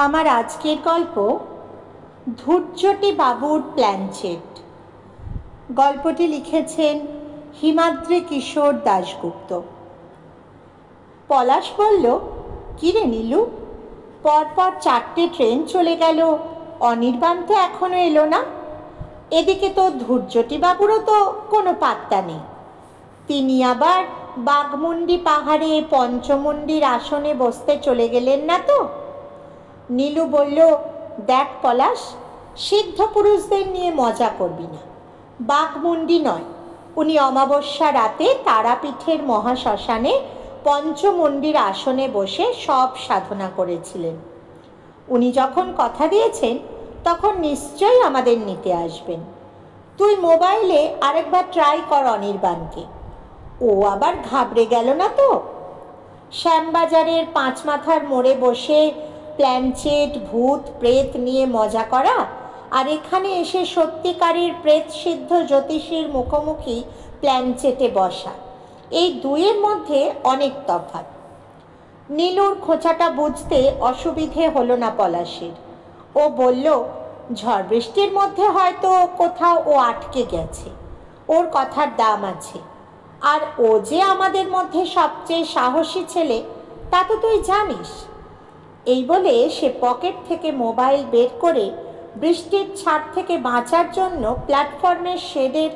আমার আজকের গল্প ধূর্যটি বাবুর প্ল্যানচেট। গল্পটি লিখেছেন হিমাদ্রি কিশোর দাশগুপ্ত। পলাশ বলল, কিরে নীলু, পরপর 4টে ট্রেন চলে গেল, অনির্বাণ তো এখনো এলো না। এদিকে তো ধূর্যটি বাবুরও তো কোনো পাত্তা নেই। তিনি আবার বাঘমুন্ডি পাহাড়ে পঞ্চমুন্ডির আসনে বসতে চলে গেলেন না তো? নীলু বলল, দেখ পলাশ, সিদ্ধ পুরুষদের নিয়ে মজা করবি না। বাঘমুন্ডি নয়, উনি অমাবস্যা রাতে তারাপীঠের মহাশ্মশানে পঞ্চমুন্ডির আসনে বসে সব সাধনা করেছিলেন। উনি যখন কথা দিয়েছেন তখন নিশ্চয়ই আমাদের নিতে আসবেন। তুই মোবাইলে আরেকবার ট্রাই কর অনির্বাণকে, ও আবার ঘাবড়ে গেল না তো? শ্যামবাজারের 5 মাথার মোড়ে বসে প্ল্যানচেট ভূত প্রেত নিয়ে মজা করা, আর এখানে এসে সত্যিকারের প্রেত সিদ্ধ জ্যোতিষীর মুখোমুখি প্ল্যানচেটে বসা, এই দুইয়ের মধ্যে অনেক তফাৎ। নীলুর খোঁচাটা বুঝতে অসুবিধে হলো না পলাশের। ও বলল, ঝড় বৃষ্টির মধ্যে হয়তো কোথাও ও আটকে গেছে, ওর কথার দাম আছে। আর ও যে আমাদের মধ্যে সবচেয়ে সাহসী ছেলে তা তো তুই জানিস। এই বলে সে পকেট থেকে মোবাইল বের করে বৃষ্টির ছাদ থেকে বাঁচার জন্য প্ল্যাটফর্মের শেডের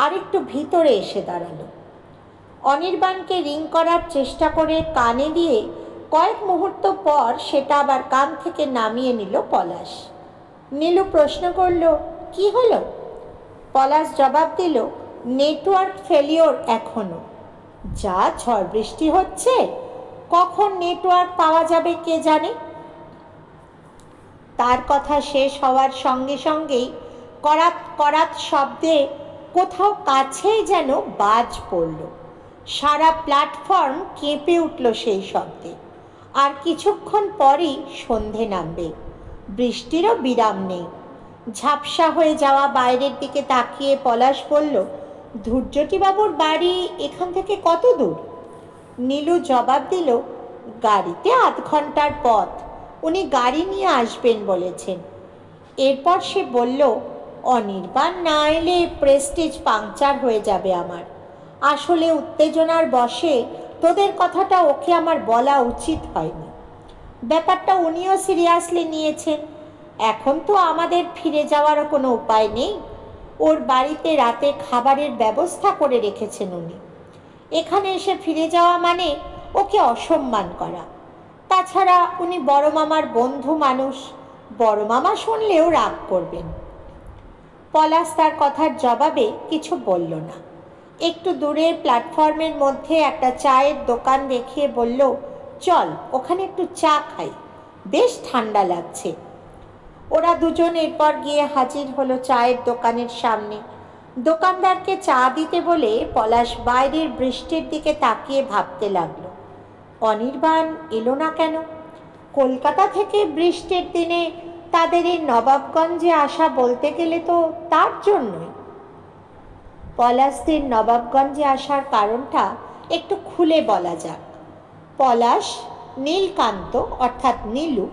আরেকটু ভিতরে এসে দাঁড়ালো। অনির্বাণকে রিং করার চেষ্টা করে কানে দিয়ে কয়েক মুহূর্ত পর সেটা আবার কান থেকে নামিয়ে নিল পলাশ। নীলু প্রশ্ন করল, কি হলো? পলাশ জবাব দিল, নেটওয়ার্ক ফেলিওর এখনো। যা ঝড় বৃষ্টি হচ্ছে, কখন নেটওয়ার্ক পাওয়া যাবে কে জানে। তার কথা শেষ হওয়ার সঙ্গে সঙ্গেই করাত করাত শব্দে কোথাও কাছেই যেন বাজ পড়ল। সারা প্ল্যাটফর্ম কেঁপে উঠল সেই শব্দে। আর কিছুক্ষণ পরই সন্ধে নামবে, বৃষ্টিরও বিরাম নেই। ঝাপসা হয়ে যাওয়া বাইরের দিকে তাকিয়ে পলাশ বলল, ধূর্যটি বাবুর বাড়ি এখান থেকে কত দূর? নীলু জবাব দিল, গাড়িতে 8 ঘন্টার পথ, উনি গাড়ি নিয়ে আসবেন বলেছেন। এরপর সে বলল, অনির্বাণ না এলে প্রেস্টিজ পাংচার হয়ে যাবে আমার। আসলে উত্তেজনার বশে তোদের কথাটা ওকে আমার বলা উচিত হয়নি। ব্যাপারটা উনিও সিরিয়াসলি নিয়েছেন। এখন তো আমাদের ফিরে যাওয়ারও কোনো উপায় নেই। ওর বাড়িতে রাতে খাবারের ব্যবস্থা করে রেখেছেন উনি। এখানে এসে ফিরে যাওয়া মানে ওকে অসম্মান করা। তাছাড়া উনি বড় মামার বন্ধু মানুষ, বড় মামা শুনলেও রাগ করবেন। পলাশ তার কথার জবাবে কিছু বলল না। একটু দূরের প্ল্যাটফর্মের মধ্যে একটা চায়ের দোকান দেখিয়ে বলল, চল ওখানে একটু চা খাই, বেশ ঠান্ডা লাগছে। ওরা দুজন এরপর গিয়ে হাজির হলো চায়ের দোকানের সামনে। দোকানদারকে চা দিতে বলে পলাশ বাইরের বৃষ্টির দিকে তাকিয়ে ভাবতে লাগলো, অনির্বাণ এলো না কেন? কলকাতা থেকে বৃষ্টির দিনে তাদের এই নবাবগঞ্জে আসা বলতে গেলে তো তার জন্যই। পলাশদের নবাবগঞ্জে আসার কারণটা একটু খুলে বলা যাক। পলাশ, নীলকান্ত অর্থাৎ নীলু,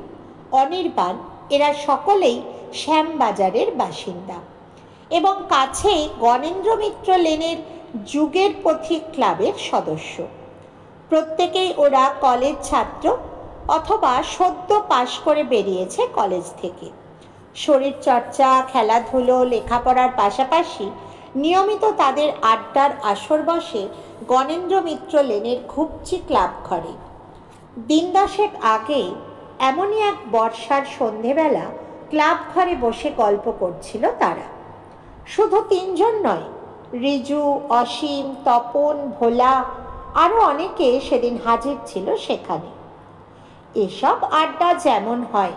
অনির্বাণ এরা সকলেই শ্যামবাজারের বাসিন্দা এবং কাছেই গণেন্দ্র মিত্র লেনের যুগের পথিক ক্লাবের সদস্য। প্রত্যেকেই ওরা কলেজ ছাত্র অথবা সদ্য পাশ করে বেরিয়েছে কলেজ থেকে। শরীরচর্চা, খেলাধুলো, লেখাপড়ার পাশাপাশি নিয়মিত তাদের আড্ডার আসর বসে গণেন্দ্র মিত্র লেনের ঘুপচি ক্লাব ঘরে। 10 আগে এমনই এক বর্ষার সন্ধেবেলা ক্লাব ঘরে বসে গল্প করছিল তারা। শুধু 3 জন নয়, রিজু, অসীম, তপন, ভোলা আরও অনেকে সেদিন হাজির ছিল সেখানে। এসব আড্ডা যেমন হয়,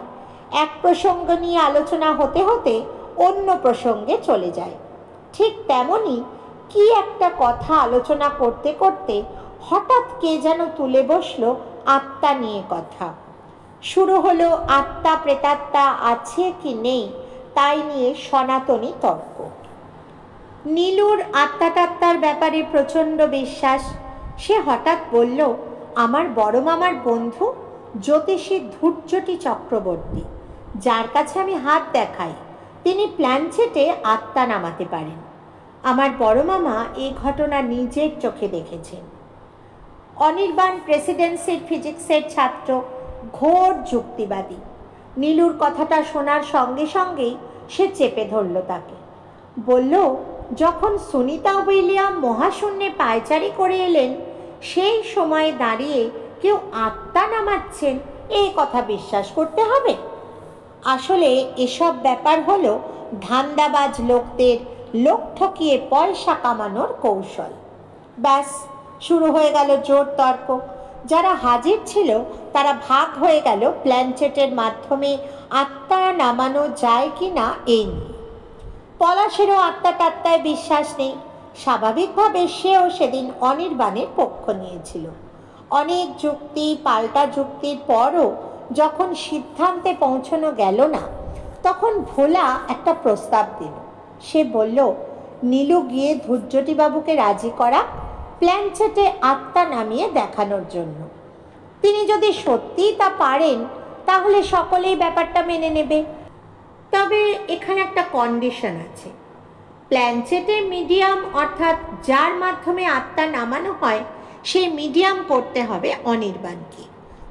এক প্রসঙ্গ নিয়ে আলোচনা হতে হতে অন্য প্রসঙ্গে চলে যায়, ঠিক তেমনই কি একটা কথা আলোচনা করতে করতে হঠাৎ কে যেন তুলে বসলো আত্মা নিয়ে কথা। শুরু হলো আত্মা প্রেতাত্মা আছে কি নেই তাই নিয়ে সনাতনী তর্ক। নীলুর আত্মাটাত্মার ব্যাপারে প্রচণ্ড বিশ্বাস। সে হঠাৎ বলল, আমার বড় মামার বন্ধু জ্যোতিষী ধূর্যটি চক্রবর্তী, যার কাছে আমি হাত দেখাই, তিনি প্ল্যানচেটে আত্মা নামাতে পারেন। আমার বড় মামা এই ঘটনা নিজের চোখে দেখেছেন। অনির্বাণ প্রেসিডেন্সির ফিজিক্সের ছাত্র, ঘোর যুক্তিবাদী। নীলুর কথাটা শোনার সঙ্গে সঙ্গেই সে চেপে ধরল তাকে। বলল, যখন সুনিতা উইলিয়াম মহাশূন্যে পায়চারি করে এলেন, সেই সময়ে দাঁড়িয়ে কেউ আত্মা নামাচ্ছেন, এই কথা বিশ্বাস করতে হবে? আসলে এসব ব্যাপার হলো ধান্দাবাজ লোকদের লোক ঠকিয়ে পয়সা কামানোর কৌশল। ব্যাস, শুরু হয়ে গেল জোর তর্ক। যারা হাজির ছিল তারা ভাগ হয়ে গেল প্ল্যানচেটের মাধ্যমে আত্মা নামানো যায় কি না এই নিয়ে। পলাশেরও আত্মা টাত্মায় বিশ্বাস নেই। স্বাভাবিকভাবে সেও সেদিন অনির্বাণের পক্ষ নিয়েছিল। অনেক যুক্তি পাল্টা যুক্তির পরও যখন সিদ্ধান্তে পৌঁছানো গেল না, তখন ভোলা একটা প্রস্তাব দিল। সে বলল, নীলু গিয়ে ধূর্যটিবাবুকে রাজি করা প্ল্যানচেটে আত্মা নামিয়ে দেখানোর জন্য। তিনি যদি সত্যিই তা পারেন, তাহলে সকলেই ব্যাপারটা মেনে নেবে। তবে এখানে একটা কন্ডিশন আছে। প্ল্যানচেটের মিডিয়াম, অর্থাৎ যার মাধ্যমে আত্মা নামানো হয়, সেই মিডিয়াম করতে হবে অনির্বাণকে।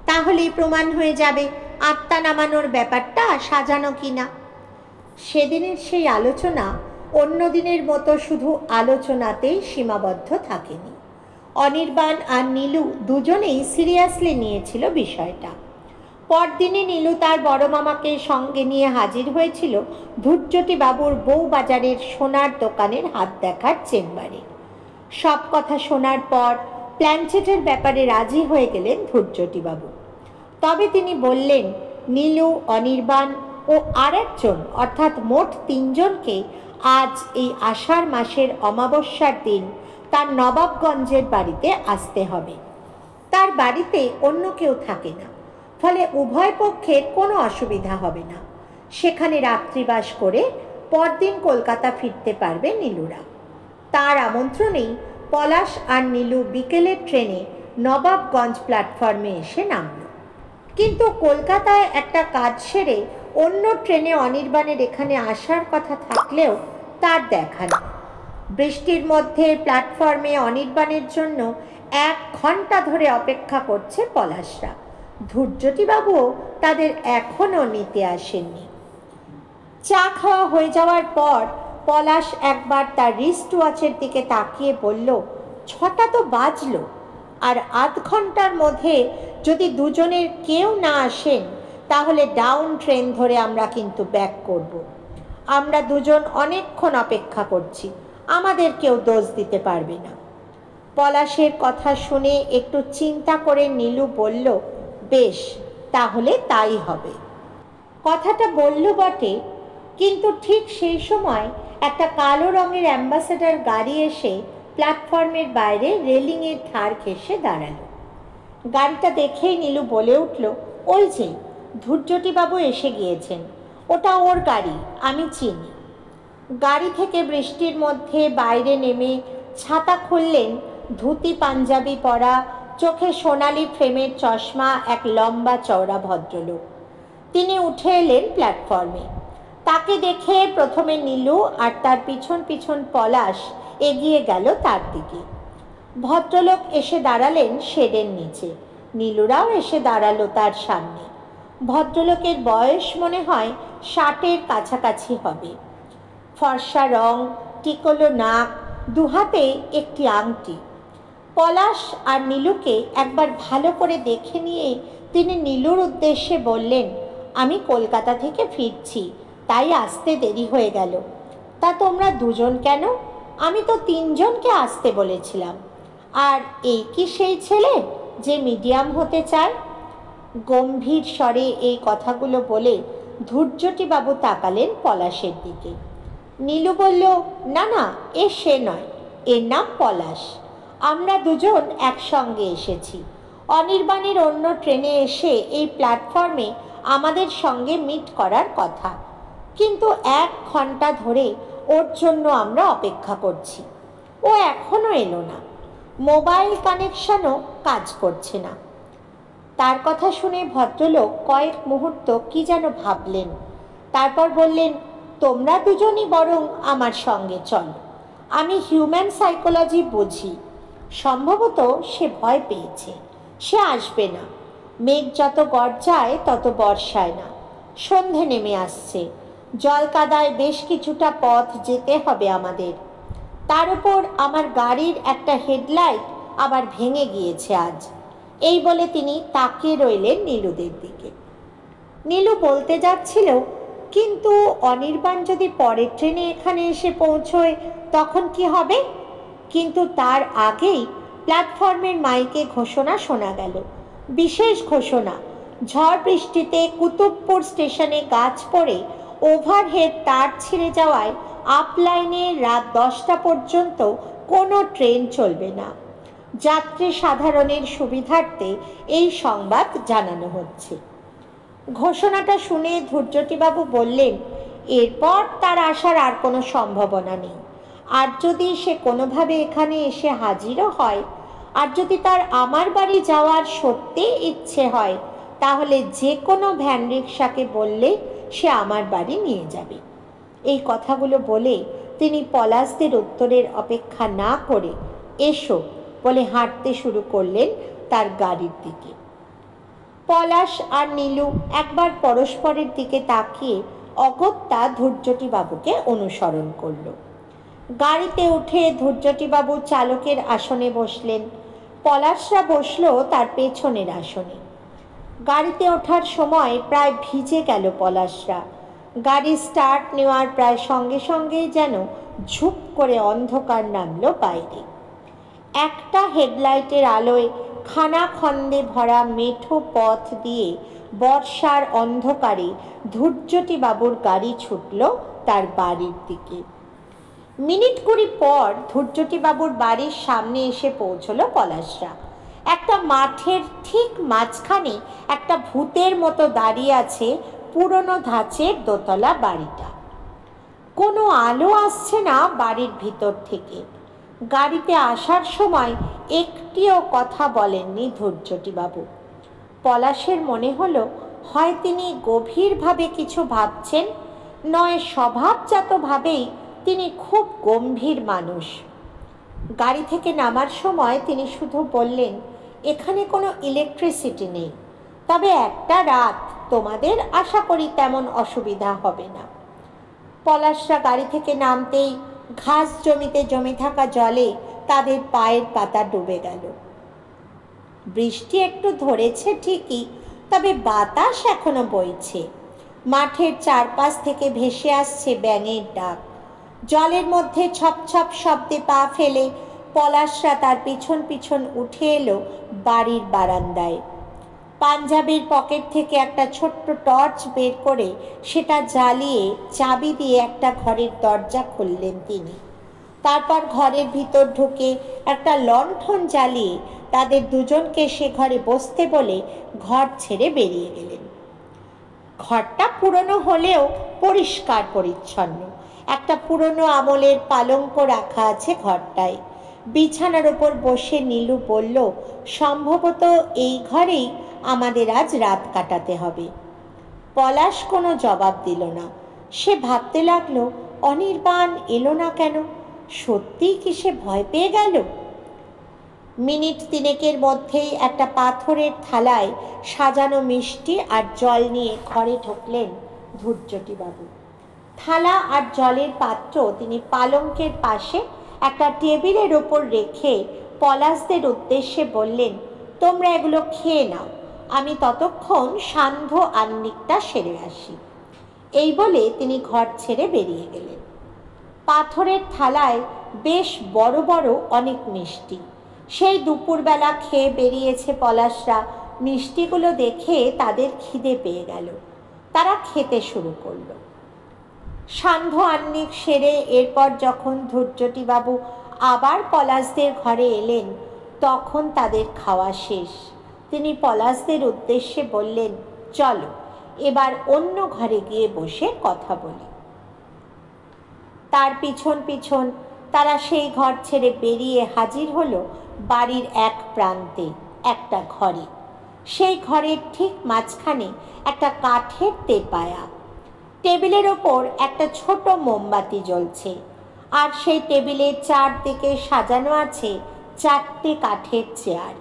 তাহলেই প্রমাণ হয়ে যাবে আত্মা নামানোর ব্যাপারটা সাজানো কিনা। সেদিনের সেই আলোচনা অন্য দিনের মতো শুধু আলোচনাতেই সীমাবদ্ধ থাকেনি। অনির্বাণ আর নীলু দুজনেই সিরিয়াসলি নিয়েছিল বিষয়টা। পরদিনে নীলু তার বড় মামাকে সঙ্গে নিয়ে হাজির হয়েছিল ধূর্যটিবাবুর বউবাজারের সোনার দোকানের হাত দেখার চেম্বারে। সব কথা শোনার পর প্ল্যানচেটের ব্যাপারে রাজি হয়ে গেলেন ধূর্যটিবাবু। তবে তিনি বললেন, নীলু, অনির্বাণ ও আরেকজন, অর্থাৎ মোট 3 জনকে আজ এই আষাঢ় মাসের অমাবস্যার দিন তার নবাবগঞ্জের বাড়িতে আসতে হবে। তার বাড়িতে অন্য কেউ থাকে না, ফলে উভয় পক্ষের কোনো অসুবিধা হবে না। সেখানে রাত্রিবাস করে পরদিন কলকাতা ফিরতে পারবে নীলুরা। তার আমন্ত্রণেই পলাশ আর নীলু বিকেলের ট্রেনে নবাবগঞ্জ প্ল্যাটফর্মে এসে নামল। কিন্তু কলকাতায় একটা কাজ সেরে অন্য ট্রেনে অনির্বাণের এখানে আসার কথা থাকলেও তার দেখা নেই। বৃষ্টির মধ্যে প্ল্যাটফর্মে অনির্বাণের জন্য 1 ঘন্টা ধরে অপেক্ষা করছে পলাশরা। ধূর্যটিবাবুও তাদের এখনও নিতে আসেননি। চা খাওয়া হয়ে যাওয়ার পর পলাশ একবার তার রিস্ট ওয়াচের দিকে তাকিয়ে বলল, 6টা তো বাজলো, আর আধ ঘন্টার মধ্যে যদি দুজনের কেউ না আসেন, তাহলে ডাউন ট্রেন ধরে আমরা কিন্তু ব্যাক করব। আমরা দুজন অনেকক্ষণ অপেক্ষা করছি, আমাদের কেউ দোষ দিতে পারবে না। পলাশের কথা শুনে একটু চিন্তা করে নীলু বলল, বেশ, তাহলে তাই হবে। কথাটা বলল বটে, কিন্তু ঠিক সেই সময় একটা কালো রঙের অ্যাম্বাসেডর গাড়ি এসে প্ল্যাটফর্মের বাইরে রেলিংয়ের ধার ঘেঁষে দাঁড়ালো। গাড়িটা দেখেই নীলু বলে উঠল, ওই যে ধূর্যটিবাবু এসে গিয়েছেন, ওটা ওর গাড়ি, আমি চিনি। গাড়ি থেকে বৃষ্টির মধ্যে বাইরে নেমে ছাতা খুললেন ধুতি পাঞ্জাবি পরা, চোখে সোনালি ফ্রেমের চশমা এক লম্বা চওড়া ভদ্রলোক। তিনি উঠে এলেন প্ল্যাটফর্মে। তাকে দেখে প্রথমে নীলু আর তার পিছন পিছন পলাশ এগিয়ে গেল তার দিকে। ভদ্রলোক এসে দাঁড়ালেন শেডের নিচে। নীলুরাও এসে দাঁড়ালো তার সামনে। ভদ্রলোকের বয়স মনে হয় 60-এর কাছাকাছি হবে। ফর্সা রং, টিকলো নাক, দুহাতে একটি আংটি। পলাশ আর নীলুকে একবার ভালো করে দেখে নিয়ে তিনি নীলুর উদ্দেশ্যে বললেন, আমি কলকাতা থেকে ফিরছি, তাই আসতে দেরি হয়ে গেল। তা তোমরা দুজন কেন? আমি তো 3 জনকে আসতে বলেছিলাম। আর এই কি সেই ছেলে যে মিডিয়াম হতে চায়? গম্ভীর স্বরে এই কথাগুলো বলে ধূর্যটিবাবু তাকালেন পলাশের দিকে। নীলু বলল, না না, এ সে নয়, এর নাম পলাশ। আমরা দুজন একসঙ্গে এসেছি। অনির্বাণের অন্য ট্রেনে এসে এই প্ল্যাটফর্মে আমাদের সঙ্গে মিট করার কথা, কিন্তু 1 ঘন্টা ধরে ওর জন্য আমরা অপেক্ষা করছি। ও এখনো এলো না। মোবাইল কানেকশনও কাজ করছে না। তার কথা শুনে ভদ্রলোক কয়েক মুহূর্ত কি যেন ভাবলেন। তারপর বললেন, তোমরা দুজনই বরং আমার সঙ্গে চলো, আমি হিউম্যান সাইকোলজি বুঝি। সম্ভবত সে ভয় পেয়েছে, সে আসবে না। মেঘ যত গর্জায় তত বর্ষায় না। সন্ধে নেমে আসছে, জলকাদায় বেশ কিছুটা পথ যেতে হবে আমাদের। তার উপর আমার গাড়ির একটা হেডলাইট আবার ভেঙে গিয়েছে আজ। এই বলে তিনি তাকিয়ে রইলেন নীলুদের দিকে। নীলু বলতে যাচ্ছিল, কিন্তু অনির্বাণ যদি পরের ট্রেনে এখানে এসে পৌঁছয় তখন কি হবে? কিন্তু তার আগেই প্ল্যাটফর্মের মাইকে ঘোষণা শোনা গেল, বিশেষ ঘোষণা। ঝড় বৃষ্টিতে কুতুবপুর স্টেশনে গাছ পড়ে ওভারহেড তার ছিঁড়ে যাওয়ায় আপলাইনে রাত 10টা পর্যন্ত কোনো ট্রেন চলবে না। যাত্রী সাধারণের সুবিধার্থে এই সংবাদ জানানো হচ্ছে। ঘোষণাটা শুনে ধৈর্যটিবাবু বললেন, এরপর তার আসার আর কোনো সম্ভাবনা নেই। আর যদি সে কোনোভাবে এখানে এসে হাজিরও হয়, আর যদি তার আমার বাড়ি যাওয়ার সত্যি ইচ্ছে হয়, তাহলে যে কোনো ভ্যান রিক্সাকে বললে সে আমার বাড়ি নিয়ে যাবে। এই কথাগুলো বলে তিনি পলাশদের উত্তরের অপেক্ষা না করে এসো বলে হাঁটতে শুরু করলেন তার গাড়ির দিকে। পলাশ আর নীলু একবার পরস্পরের দিকে তাকিয়ে অগত্যা ধৈর্যটিবাবুকে অনুসরণ করল। গাড়িতে উঠে ধৈর্যটিবাবু চালকের আসনে বসলেন, পলাশরা বসলো তার পেছনের আসনে। গাড়িতে ওঠার সময় প্রায় ভিজে গেল পলাশরা। গাড়ি স্টার্ট নেওয়ার প্রায় সঙ্গে সঙ্গেই যেন ঝুপ করে অন্ধকার নামলো বাইরে। একটা হেডলাইটের আলোয় খানাখন্দে ভরা মেঠো পথ দিয়ে বর্ষার অন্ধকারে ধৈর্যটিবাবুর গাড়ি ছুটল তার বাড়ির দিকে। মিনিট 20 পর ধৈর্যটিবাবুর বাড়ির সামনে এসে পৌঁছলো পলাশরা। একটা মাঠের ঠিক মাঝখানে একটা ভূতের মতো দাঁড়িয়ে আছে পুরনো ধাঁচের দোতলা বাড়িটা। কোনো আলো আসছে না বাড়ির ভিতর থেকে। গাড়িতে আসার সময় একটিও কথা বলেননি ধৈর্যটিবাবু। পলাশের মনে হলো হয় তিনি গভীরভাবে কিছু ভাবছেন, নয় স্বভাবজাতভাবেই তিনি খুব গম্ভীর মানুষ। গাড়ি থেকে নামার সময় তিনি শুধু বললেন, এখানে কোনো ইলেকট্রিসিটি নেই, তবে একটা রাত তোমাদের আশা করি তেমন অসুবিধা হবে না। পলাশরা গাড়ি থেকে নামতেই ঘাস জমিতে জমে থাকা জলে তাদের পায়ের পাতা ডুবে গেল। বৃষ্টি একটু ধরেছে ঠিকই, তবে বাতাস এখনো বইছে। মাঠের চারপাশ থেকে ভেসে আসছে ব্যাঙের ডাক। জলের মধ্যে ছপছপ শব্দে পা ফেলে পলাশরা তার পিছন পিছন উঠে এলো বাড়ির বারান্দায়। পাঞ্জাবির পকেট থেকে একটা ছোট্ট টর্চ বের করে সেটা জ্বালিয়ে চাবি দিয়ে একটা ঘরের দরজা খুললেন তিনি। তারপর ঘরের ভিতর ঢুকে একটা লণ্ঠন জ্বালিয়ে তাদের দুজনকে সে ঘরে বসতে বলে ঘর ছেড়ে বেরিয়ে গেলেন। ঘরটা পুরনো হলেও পরিষ্কার পরিচ্ছন্ন। একটা পুরনো আমলের পালঙ্ক রাখা আছে ঘরটায়। বিছানার উপর বসে নীলু বলল, সম্ভবত এই ঘরেই আমাদের আজ রাত কাটাতে হবে। পলাশ কোনো জবাব দিল না। সে ভাবতে লাগলো, অনির্বাণ এলো না কেন? সত্যিই কি সে ভয় পেয়ে গেল? মিনিট 3 মধ্যেই একটা পাথরের থালায় সাজানো মিষ্টি আর জল নিয়ে ঘরে ঢুকলেন ধৈর্যটিবাবু। থালা আর জলের পাত্র তিনি পালঙ্কের পাশে একটা টেবিলের ওপর রেখে পলাশদের উদ্দেশ্যে বললেন, তোমরা এগুলো খেয়ে নাও, আমি ততক্ষণ সান্ধ্য আহ্নিকটা সেরে আসি। এই বলে তিনি ঘর ছেড়ে বেরিয়ে গেলেন। পাথরের থালায় বেশ বড় বড় অনেক মিষ্টি। সেই দুপুরবেলা খেয়ে বেরিয়েছে পলাশরা। মিষ্টিগুলো দেখে তাদের খিদে পেয়ে গেল। তারা খেতে শুরু করলো। সান্ধ্য আহ্নিক সেরে এরপর যখন ধৈর্যটিবাবু আবার পলাশদের ঘরে এলেন, তখন তাদের খাওয়া শেষ। তিনি পলাশদের উদ্দেশ্যে বললেন, চলো এবার অন্য ঘরে গিয়ে বসে কথা বলি। তার পিছন পিছন তারা সেই ঘর ছেড়ে বেরিয়ে হাজির হলো বাড়ির এক প্রান্তে একটা ঘরে। সেই ঘরের ঠিক মাঝখানে একটা কাঠের তেপায়া, টেবিলের ওপর একটা ছোট মোমবাতি জ্বলছে, আর সেই টেবিলের চারদিকে সাজানো আছে 4টে কাঠের চেয়ার।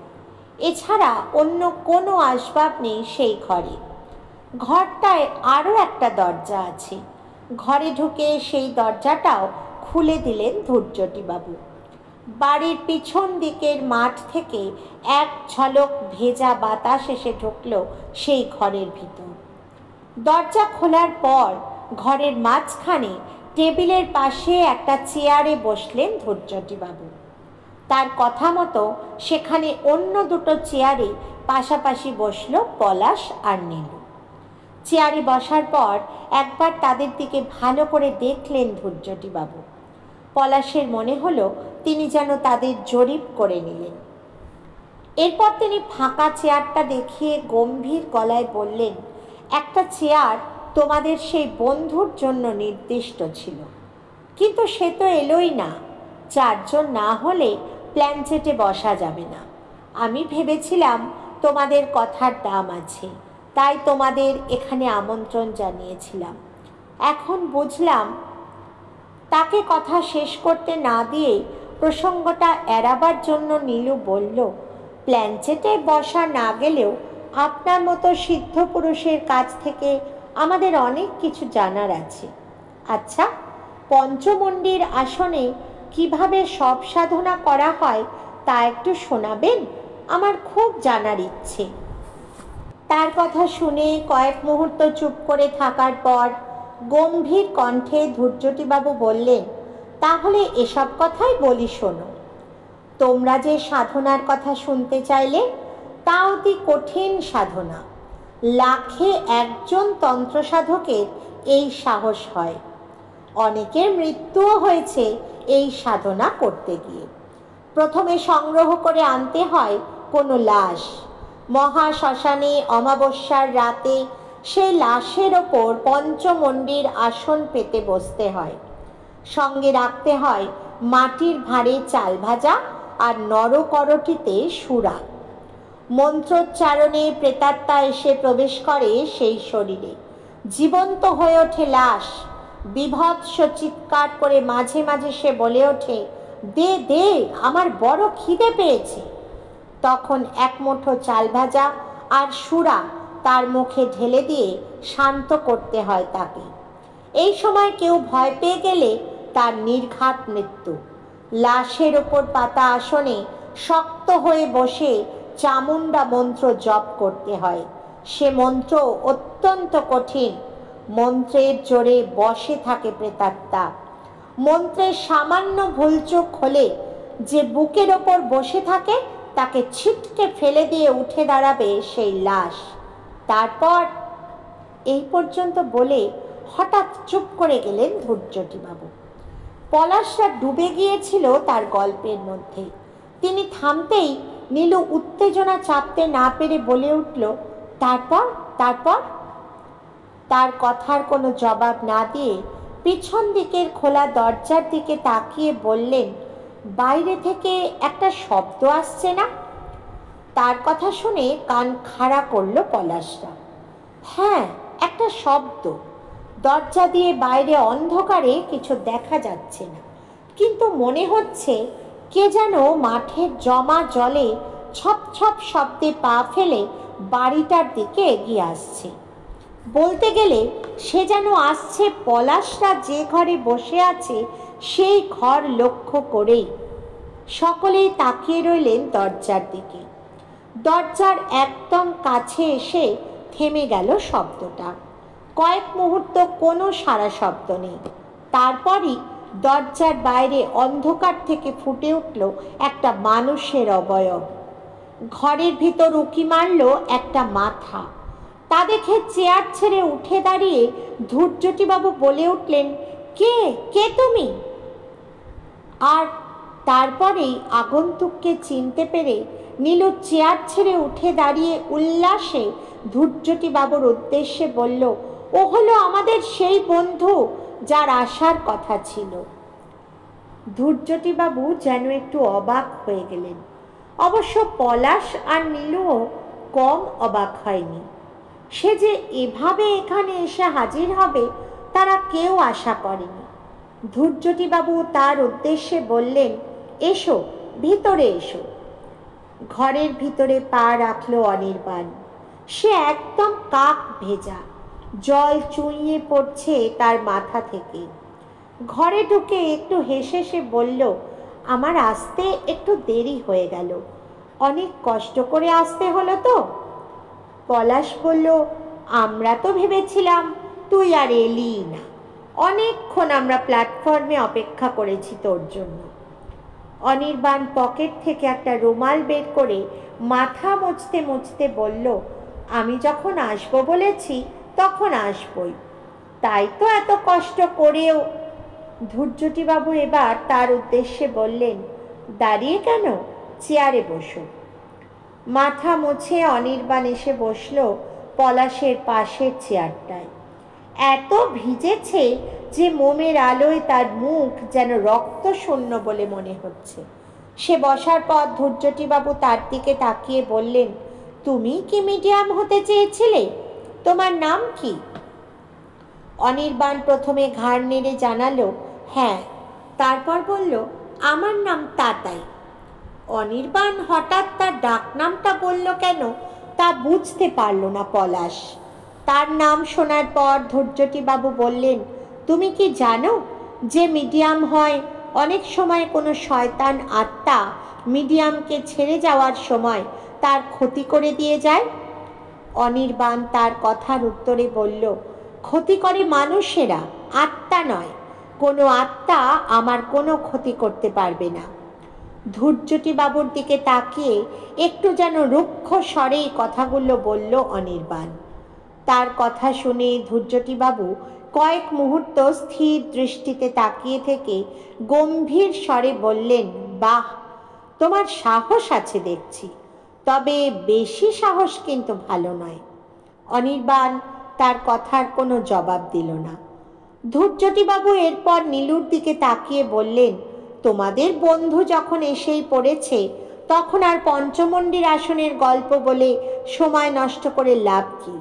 এছাড়া অন্য কোনো আসবাব নেই সেই ঘরে। ঘরটায় আরও একটা দরজা আছে। ঘরে ঢুকে সেই দরজাটাও খুলে দিলেন ধূর্যটিবাবু। বাড়ির পিছন দিকের মাঠ থেকে এক ঝলক ভেজা বাতাস এসে ঢুকল সেই ঘরের ভিতর। দরজা খোলার পর ঘরের মাঝখানে টেবিলের পাশে একটা চেয়ারে বসলেন ধূর্যটিবাবু। তার কথা মতো সেখানে অন্য দুটো চেয়ারে পাশাপাশি বসল পলাশ আর নীলু। চেয়ারে বসার পর একবার তাদের দিকে ভালো করে দেখলেন ধূর্যটিবাবু। পলাশের মনে হলো তিনি যেন তাদের জরিপ করে নিলেন। এরপর তিনি ফাঁকা চেয়ারটা দেখিয়ে গম্ভীর গলায় বললেন, একটা চেয়ার তোমাদের সেই বন্ধুর জন্য নির্দিষ্ট ছিল, কিন্তু সে তো এলোই না। 4 জন না হলে প্ল্যানচেটে বসা যাবে না। আমি ভেবেছিলাম তোমাদের কথার দাম আছে, তাই তোমাদের এখানে আমন্ত্রণ জানিয়েছিলাম। এখন বুঝলাম। তাকে কথা শেষ করতে না দিয়ে প্রসঙ্গটা এড়াবার জন্য নীলু বলল, প্ল্যানচেটে বসা না গেলেও আপনার মতো সিদ্ধ পুরুষের কাছ থেকে আমাদের অনেক কিছু জানার আছে। আচ্ছা, পঞ্চমন্ডির আসনে কিভাবে সব সাধনা করা হয় তা একটু শোনাবেন? আমার খুব জানার ইচ্ছে। তার কথা শুনে কয়েক মুহূর্ত চুপ করে থাকার পর গম্ভীর কণ্ঠে ধূর্যটিবাবু বললেন, তাহলে এসব কথাই বলি শোনো। তোমরা যে সাধনার কথা শুনতে চাইলে, তা অতি কঠিন সাধনা। লাখে একজন তন্ত্রসাধকের এই সাহস হয়। অনেকের মৃত্যুও হয়েছে এই সাধনা করতে গিয়ে। প্রথমে সংগ্রহ করে আনতে হয় কোনো লাশ। মহাশ্মশানে অমাবস্যার রাতে সেই লাশের ওপর পঞ্চমন্ডির আসন পেতে বসতে হয়। সঙ্গে রাখতে হয় মাটির ভাঁড়ে চাল ভাজা আর নরকরটিতে সুরা। মন্ত্রোচ্চারণে প্রেতাত্মা এসে প্রবেশ করে সেই শরীরে। জীবন্ত হয়ে ওঠে লাশ। বিভৎস চিৎকার করে মাঝে মাঝে সে বলে ওঠে, দে দে, আমার বড় খিদে পেয়েছে। তখন এক মুঠো চাল ভাজা আর সুরা তার মুখে ঢেলে দিয়ে শান্ত করতে হয় তাকে। এই সময় কেউ ভয় পেয়ে গেলে তার নির্ঘাত মৃত্যু। লাশের ওপর পাতা আসনে শক্ত হয়ে বসে চামুন্ডা মন্ত্র জপ করতে হয়। সে মন্ত্র অত্যন্ত কঠিন। মন্ত্রের জোরে বসে থাকে প্রেতাত্মা। মন্ত্রের সামান্য ভুলচুক হলে যে বুকের ওপর বসে থাকে তাকে ছিটকে ফেলে দিয়ে উঠে দাঁড়াবে সেই লাশ। তারপর এই পর্যন্ত বলে হঠাৎ চুপ করে গেলেন ধূর্যটিবাবু। পলাশরা ডুবে গিয়েছিল তার গল্পের মধ্যে। তিনি থামতেই নীলু উত্তেজনা চাপতে না পেরে বলে উঠল, তারপর তারপর তার কথার কোনো জবাব না দিয়ে পিছন দিকের খোলা দরজার দিকে তাকিয়ে বললেন, বাইরে থেকে একটা শব্দ আসছে না? তার কথা শুনে কান খাড়া করলো পলাশরা। হ্যাঁ, একটা শব্দ। দরজা দিয়ে বাইরে অন্ধকারে কিছু দেখা যাচ্ছে না, কিন্তু মনে হচ্ছে কে যেন মাঠের জমা জলে ছপ ছপ শব্দে পা ফেলে বাড়িটার দিকে এগিয়ে আসছে। বলতে গেলে সে যেন আসছে পলাশরা যে ঘরে বসে আছে সেই ঘর লক্ষ্য করেই। সকলেই তাকিয়ে রইলেন দরজার দিকে। দরজার একদম কাছে এসে থেমে গেল শব্দটা। কয়েক মুহূর্ত কোনো সাড়া শব্দ নেই। তারপরই দরজার বাইরে অন্ধকার থেকে ফুটে উঠল একটা মানুষের অবয়ব। ঘরের ভিতর উঁকি মারল একটা মাথা। তা দেখে চেয়ার ছেড়ে উঠে দাঁড়িয়ে ধূর্যটিবাবু বলে উঠলেন, কে কে তুমি? আর তারপরেই আগন্তুককে চিনতে পেরে নীলু চেয়ার ছেড়ে উঠে দাঁড়িয়ে উল্লাসে ধূর্যটিবাবুর উদ্দেশ্যে বলল, ও হলো আমাদের সেই বন্ধু যার আসার কথা ছিল। ধূর্যটিবাবু যেন একটু অবাক হয়ে গেলেন। অবশ্য পলাশ আর নীলুও কম অবাক হয়নি। সে যে এভাবে এখানে এসে হাজির হবে তারা কেউ আশা করেনি। ধূর্যটিবাবু তার উদ্দেশ্যে বললেন, এসো, ভিতরে এসো। ঘরের ভিতরে পা রাখল অনির্বাণ। সে একদম কাক ভেজা, জল চুইয়ে পড়ছে তার মাথা থেকে। ঘরে ঢুকে একটু হেসে সে বলল, আমার আসতে একটু দেরি হয়ে গেল, অনেক কষ্ট করে আসতে হলো তো। পলাশ বলল, আমরা তো ভেবেছিলাম তুই আর এলি না, অনেকক্ষণ আমরা প্ল্যাটফর্মে অপেক্ষা করেছি তোর জন্য। অনির্বাণ পকেট থেকে একটা রুমাল বের করে মাথা মুছতে মুছতে বলল, আমি যখন আসবো বলেছি তখন আসবই, তাই তো এত কষ্ট করেও। ধূর্যটিবাবু এবার তার উদ্দেশ্যে বললেন, দাঁড়িয়ে কেন, চেয়ারে বসো। মাথা মুছে অনির্বাণ এসে বসল পলাশের পাশের চেয়ারটায়। এত ভিজেছে যে মোমের আলোয় তার মুখ যেন রক্ত শূন্য বলে মনে হচ্ছে। সে বসার পর ধূর্যটিবাবু তার দিকে তাকিয়ে বললেন, তুমি কি মিডিয়াম হতে চেয়েছিলে? তোমার নাম কি? অনির্বাণ প্রথমে ঘাড় নেড়ে জানালো, হ্যাঁ। তারপর বলল, আমার নাম তাতাই। অনির্বাণ হঠাৎ তার ডাকনামটা বলল কেন তা বুঝতে পারল না পলাশ। তার নাম শোনার পর ধূর্যটিবাবু বললেন, তুমি কি জানো যে মিডিয়াম হয় অনেক সময় কোনো শয়তান আত্মা মিডিয়ামকে ছেড়ে যাওয়ার সময় তার ক্ষতি করে দিয়ে যায়? অনির্বাণ তার কথার উত্তরে বলল, ক্ষতি করে মানুষেরা, আত্মা নয়। কোনো আত্মা আমার কোনো ক্ষতি করতে পারবে না। ধূর্যটিবাবুর দিকে তাকিয়ে একটু যেন রুক্ষ স্বরে কথাগুলো বলল অনির্বাণ। তার কথা শুনে ধূর্যটিবাবু কয়েক মুহূর্ত স্থির দৃষ্টিতে তাকিয়ে থেকে গম্ভীর স্বরে বললেন, বাহ, তোমার সাহস আছে দেখছি, তবে বেশি সাহস কিন্তু ভালো নয়। অনির্বাণ তার কথার কোনো জবাব দিল না। ধূর্যটিবাবু এরপর নীলুর দিকে তাকিয়ে বললেন, তোমাদের বন্ধু যখন এসেই পড়েছে তখন আর পঞ্চমন্ডির আসনের গল্প বলে সময় নষ্ট করে লাভ কি?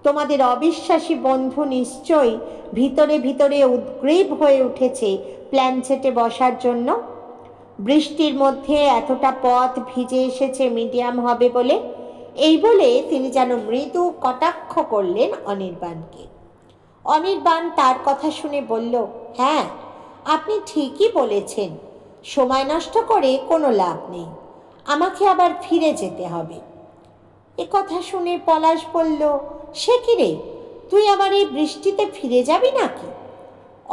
তোমাদের অবিশ্বাসী বন্ধু নিশ্চয়ই ভিতরে ভিতরে উদ্গ্রীব হয়ে উঠেছে প্ল্যানচেটে বসার জন্য। বৃষ্টির মধ্যে এতটা পথ ভিজে এসেছে মিডিয়াম হবে বলে। এই বলে তিনি যেন মৃদু কটাক্ষ করলেন অনির্বাণকে। অনির্বাণ তার কথা শুনে বলল, হ্যাঁ, আপনি ঠিকই বলেছেন, সময় নষ্ট করে কোনো লাভ নেই, আমাকে আবার ফিরে যেতে হবে। এ কথা শুনে পলাশ বলল, সে কি রে, তুই আবার এই বৃষ্টিতে ফিরে যাবি নাকি?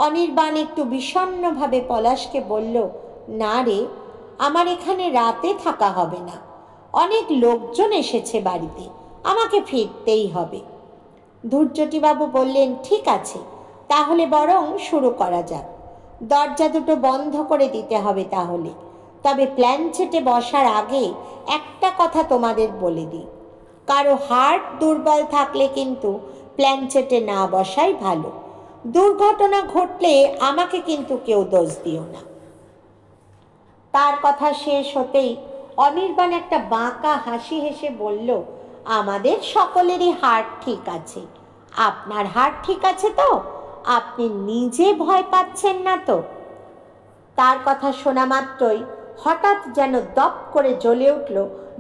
অনির্বাণ একটু বিষণ্ণভাবে পলাশকে বলল, না রে, আমার এখানে রাতে থাকা হবে না, অনেক লোকজন এসেছে বাড়িতে, আমাকে ফিরতেই হবে। ধূর্যটিবাবু বললেন, ঠিক আছে, তাহলে বরং শুরু করা যাক। দরজা দুটো বন্ধ করে দিতে হবে তাহলে। তবে প্ল্যানচেটে বসার আগে একটা কথা তোমাদের বলে দিই, কারো হার্ট দুর্বল থাকলে কিন্তু প্ল্যানচেটে না বসাই ভালো। দুর্ঘটনা ঘটলে আমাকে কিন্তু কেউ দোষ দিও না। তার কথা শেষ হতেই অনির্বাণ একটা বাঁকা হাসি হেসে বলল, আমাদের সকলেরই হার্ট ঠিক আছে, আপনার হার্ট ঠিক আছে তো? আপনি নিজে ভয় পাচ্ছেন না তো? তার কথা শোনা মাত্রই হঠাৎ যেন দপ করে জ্বলে উঠল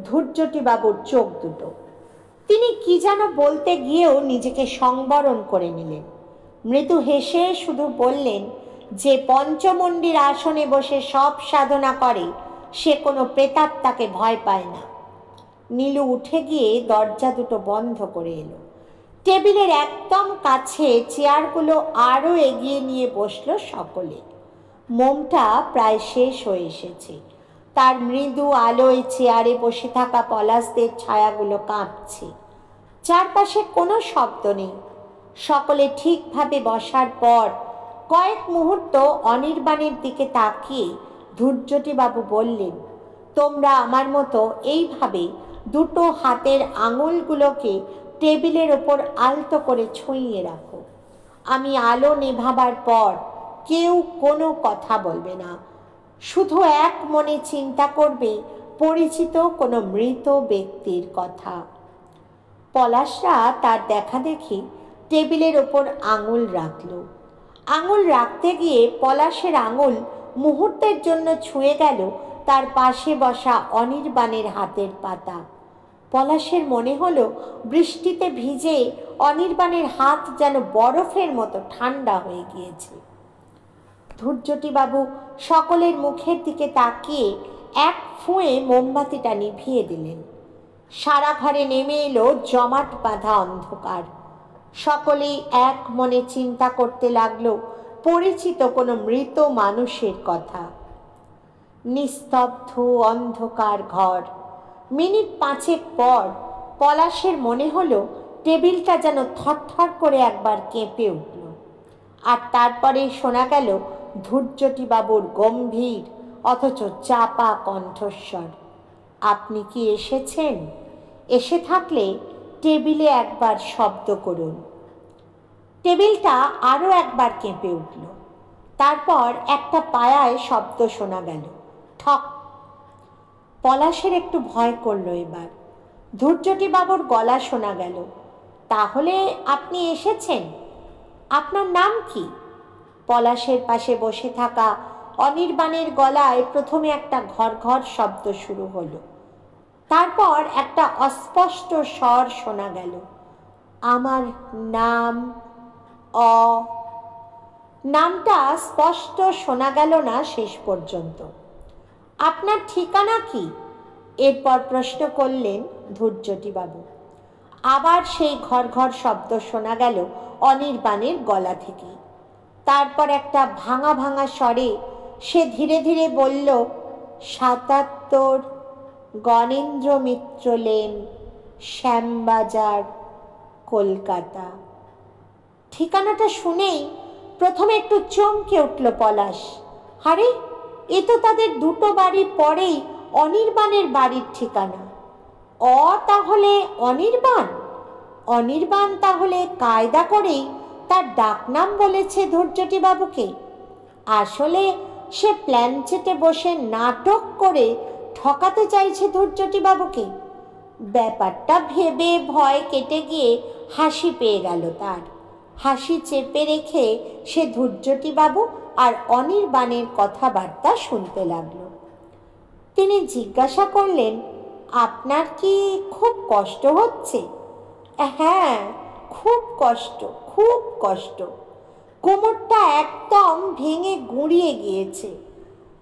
ধূর্যটিবাবুর চোখ দুটো। তিনি কি যেন বলতে গিয়েও নিজেকে সংবরণ করে নিলেন। মৃদু হেসে শুধু বললেন, যে পঞ্চমন্ডির আসনে বসে সব সাধনা করে সে কোনো প্রেতাত্মাকে ভয় পায় না। নীলু উঠে গিয়ে দরজা দুটো বন্ধ করে এলো। টেবিলের একদম কাছে চেয়ারগুলো আরও এগিয়ে নিয়ে বসলো সকলে। মোমটা প্রায় শেষ হয়ে এসেছে। তার মৃদু আলোয় চেয়ারে বসে থাকা পলাশদের ছায়াগুলো কাঁপছে। চারপাশে কোনো শব্দ নেই। সকলে ঠিকভাবে বসার পর কয়েক মুহূর্ত অনির্বাণের দিকে তাকিয়ে ধূর্যটিবাবু বললেন, তোমরা আমার মতো এইভাবে দুটো হাতের আঙুলগুলোকে টেবিলের ওপর আলতো করে ছুঁইয়ে রাখো। আমি আলো নেভাবার পর কেউ কোনো কথা বলবে না, শুধু এক মনে চিন্তা করবে পরিচিত কোনো মৃত ব্যক্তির কথা। পলাশরা তার দেখা দেখি টেবিলের ওপর আঙুল রাখল। আঙুল রাখতে গিয়ে পলাশের আঙুল মুহূর্তের জন্য ছুঁয়ে গেল তার পাশে বসা অনির্বাণের হাতের পাতা। পলাশের মনে হলো বৃষ্টিতে ভিজে অনির্বাণের হাত যেন বরফের মতো ঠান্ডা হয়ে গিয়েছে। ধূর্যটিবাবু সকলের মুখের দিকে তাকিয়ে এক ফুঁয়ে মোমবাতিটা নিভিয়ে দিলেন। সারা ঘরে নেমে এলো জমাট বাঁধা অন্ধকার। সকলেই এক মনে চিন্তা করতে লাগলো পরিচিত কোনো মৃত মানুষের কথা। নিস্তব্ধ অন্ধকার ঘর। মিনিট পাঁচেক পর পলাশের মনে হলো টেবিলটা যেন থরথর করে একবার কেঁপে উঠল। আর তারপরে শোনা গেল ধূর্যটিবাবুর গম্ভীর অথচ চাপা কণ্ঠস্বর, আপনি কি এসেছেন? এসে থাকলে টেবিলে একবার শব্দ করুন। টেবিলটা আরও একবার কেঁপে উঠল। তারপর একটা পায়ায় শব্দ শোনা গেল, ঠক। পলাশের একটু ভয় করলো এবার। ধূর্যটিবাবুর গলা শোনা গেল, তাহলে আপনি এসেছেন? আপনার নাম কি? পলাশের পাশে বসে থাকা অনির্বাণের গলায় প্রথমে একটা ঘর ঘর শব্দ শুরু হলো। তারপর একটা অস্পষ্ট স্বর শোনা গেল, আমার নাম। নামটা স্পষ্ট শোনা গেল না শেষ পর্যন্ত। আপনার ঠিকানা কি? এরপর প্রশ্ন করলেন ধূর্যটিবাবু। আবার সেই ঘর ঘর শব্দ শোনা গেল অনির্বাণের গলা থেকে। তারপর একটা ভাঙা ভাঙা স্বরে সে ধীরে ধীরে বলল, ৭৭ গণেন্দ্র মিত্র লেন, শ্যামবাজার, কলকাতা। ঠিকানাটা শুনেই প্রথমে একটু চমকে উঠল পলাশ। আরে, এ তো তাদের দুটো বাড়ি পরেই অনির্বাণের বাড়ির ঠিকানা। তাহলে অনির্বাণ? অনির্বাণ তাহলে কায়দা করেই তার ডাকনাম বলেছে ধূর্যটিবাবুকে। আসলে সে প্ল্যানচেটে বসে নাটক করে ঠকাতে চাইছে ধূর্যটিবাবুকে। ব্যাপারটা ভেবে ভয় কেটে গিয়ে হাসি পেয়ে গেল তার। হাসি চেপে রেখে সে ধূর্যটিবাবু আর অনির্বাণের কথাবার্তা শুনতে লাগলো। তিনি জিজ্ঞাসা করলেন, আপনার কি খুব কষ্ট হচ্ছে? হ্যাঁ, খুব কষ্ট, খুব কষ্ট। কোমরটা একদম ভেঙে গুঁড়িয়ে গিয়েছে।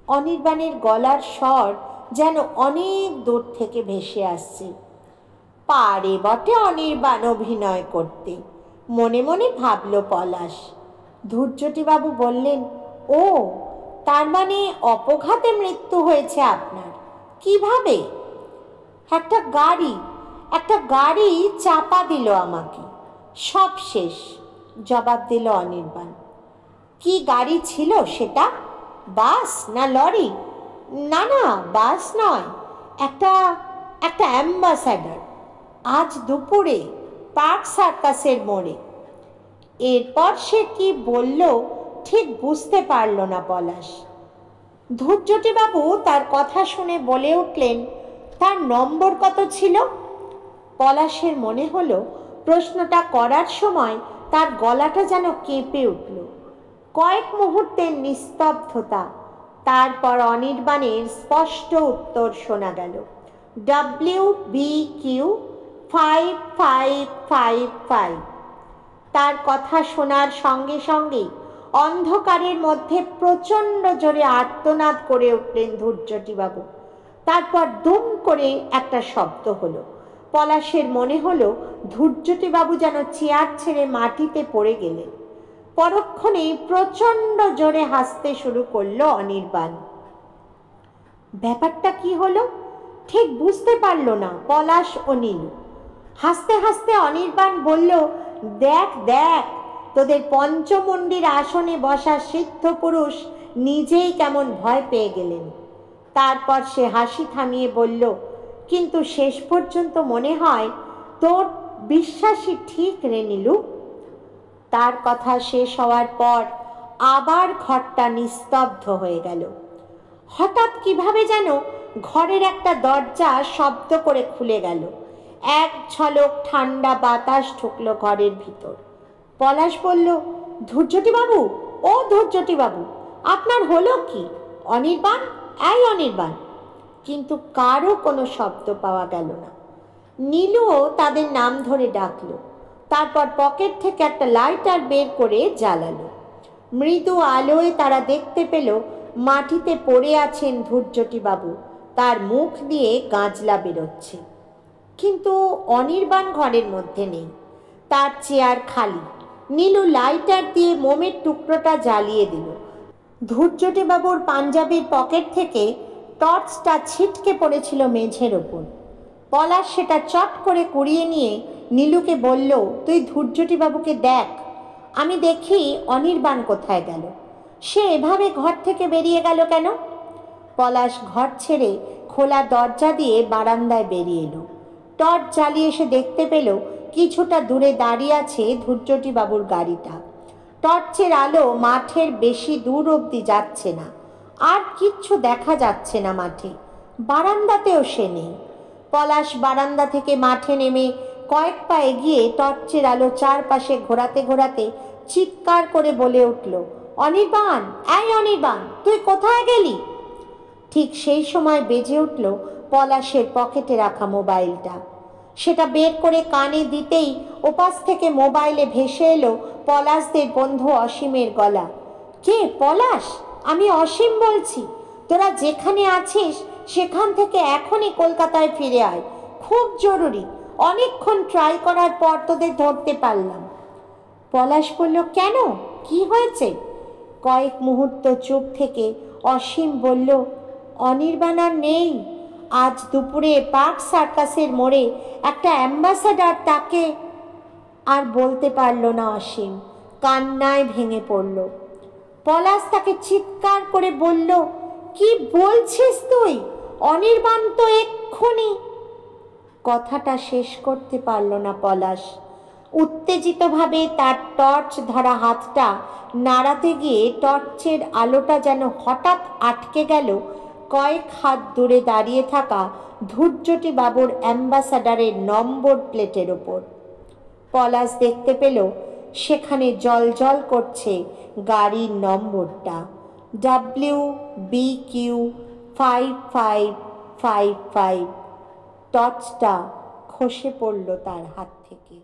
অনির্বাণের গলার স্বর যেন অনেক দূর থেকে ভেসে আসছে। পারে বটে অনির্বাণ অভিনয় করতে, মনে মনে ভাবল পলাশ। ধূর্যটিবাবু বললেন, ও, তার মানে অপঘাতে মৃত্যু হয়েছে আপনার? কিভাবে? একটা গাড়ি চাপা দিল আমাকে, সব শেষ, জবাব দিল অনির্বাণ। কি গাড়ি ছিল সেটা? বাস না লরি? না না, বাস নয়, একটা অ্যাম্বাসাডর, আজ দুপুরে পার্ক সার্কাসের মোড়ে। এরপর সে কি বলল ঠিক বুঝতে পারল না পলাশ। ধূর্যটিবাবু তার কথা শুনে বলে উঠলেন, তার নম্বর কত ছিল? পলাশের মনে হলো প্রশ্নটা করার সময় তার গলাটা যেন কেঁপে উঠল। কয়েক মুহূর্তের নিস্তব্ধতা, তারপর অনির্বাণের স্পষ্ট উত্তর শোনা গেল, WBQ 5555। তার কথা শোনার সঙ্গে সঙ্গেই অন্ধকারের মধ্যে প্রচণ্ড জোরে আর্তনাদ করে উঠলেন ধূর্যটিবাবু। তারপর দুম করে একটা শব্দ হলো। পলাশের মনে হলো ধূর্যটিবাবু যেন চেয়ার ছেড়ে মাটিতে পড়ে গেলেন। পরক্ষণেই প্রচণ্ড জোরে হাসতে শুরু করলো অনির্বাণ। ব্যাপারটা কি হলো ঠিক বুঝতে পারল না পলাশ ও নীলু। হাসতে হাসতে অনির্বাণ বলল, দেখ দেখ, তোদের পঞ্চমুণ্ডির আসনে বসা সিদ্ধ পুরুষ নিজেই কেমন ভয় পেয়ে গেলেন। তারপর সে হাসি থামিয়ে বলল, কিন্তু শেষ পর্যন্ত মনে হয় তোর বিশ্বাসই ঠিক রে নীলু। তার কথা শেষ হওয়ার পর আবার ঘরটা নিস্তব্ধ হয়ে গেল। হঠাৎ কিভাবে যেন ঘরের একটা দরজা শব্দ করে খুলে গেল এক ঝলক ঠান্ডা বাতাস ঢুকলো ঘরের ভিতর। পলাশ বলল, ধূর্যটিবাবু, ও ধূর্যটিবাবু, আপনার হলো কি? অনির্বাণ, এই অনির্বাণ। কিন্তু কারও কোনো শব্দ পাওয়া গেল না। নীলুও তাদের নাম ধরে ডাকলো। তারপর পকেট থেকে একটা লাইটার বের করে জ্বালালো। মৃদু আলোয় তারা দেখতে পেল মাটিতে পড়ে আছেন ধূর্যটিবাবু, তার মুখ দিয়ে গাঁজলা বেরোচ্ছে। কিন্তু অনির্বাণ ঘরের মধ্যে নেই, তার চেয়ার খালি। নীলু লাইটার দিয়ে মোমের টুকরোটা জ্বালিয়ে দিল। ধূর্যটিবাবুর পাঞ্জাবির পকেট থেকে টর্চটা ছিটকে পড়েছিল মেঝের ওপর। পলাশ সেটা চট করে কুড়িয়ে নিয়ে নীলুকে বলল, তুই ধূর্যটিবাবুকে দেখ, আমি দেখি অনির্বাণ কোথায় গেল। সে এভাবে ঘর থেকে বেরিয়ে গেল কেন? পলাশ ঘর ছেড়ে খোলা দরজা দিয়ে বারান্দায় বেরিয়ে এলো। টর্চ জ্বালিয়ে এসে দেখতে পেল কিছুটা দূরে দাঁড়িয়ে আছে ধূর্যটিবাবুর গাড়িটা। টর্চের আলো মাঠের বেশি দূর অবধি যাচ্ছে না, আর কিচ্ছু দেখা যাচ্ছে না মাঠে। বারান্দাতেও সে নেই। পলাশ বারান্দা থেকে মাঠে নেমে কয়েক পা এগিয়ে টর্চের আলো চারপাশে ঘোরাতে ঘোরাতে চিৎকার করে বলে উঠল, অনির্বাণ, এই অনির্বাণ, তুই কোথায় গেলি? ঠিক সেই সময় বেজে উঠল পলাশের পকেটে রাখা মোবাইলটা। সেটা বের করে কানে দিতেই ওপাশ থেকে মোবাইলে ভেসে এলো পলাশদের বন্ধু অসীমের গলা। কে? পলাশ, আমি অসীম বলছি। তোরা যেখানে আছিস সেখান থেকে এখনই কলকাতায় ফিরে আয়, খুব জরুরি। অনেকক্ষণ ট্রাই করার পর তোদের ধরতে পারলাম। পলাশ বলল, কেন, কি হয়েছে? কয়েক মুহূর্ত চুপ থেকে অসীম বলল, অনির্বাণ আর নেই। আজ দুপুরে পার্ক সার্কাসের মোড়ে একটা অ্যাম্বাসাডার তাকে। আর বলতে পারল না অসীম, কান্নায় ভেঙে পড়ল। পলাশ তাকে চিৎকার করে বলল, কি বলছিস তুই? অনির্বাণ তো এক্ষুনি। কথাটা শেষ করতে পারল না পলাশ। উত্তেজিতভাবে তার টর্চ ধরা হাতটা নাড়াতে গিয়ে টর্চের আলোটা যেন হঠাৎ আটকে গেল কয়েক হাত দূরে দাঁড়িয়ে থাকা ধূর্যটিবাবুর অ্যাম্বাসাডারের নম্বর প্লেটের ওপর। পলাশ দেখতে পেল সেখানে জলজল করছে গাড়ির নম্বরটা, WBQ5555। টর্চটা খসে পড়ল তার হাত থেকে।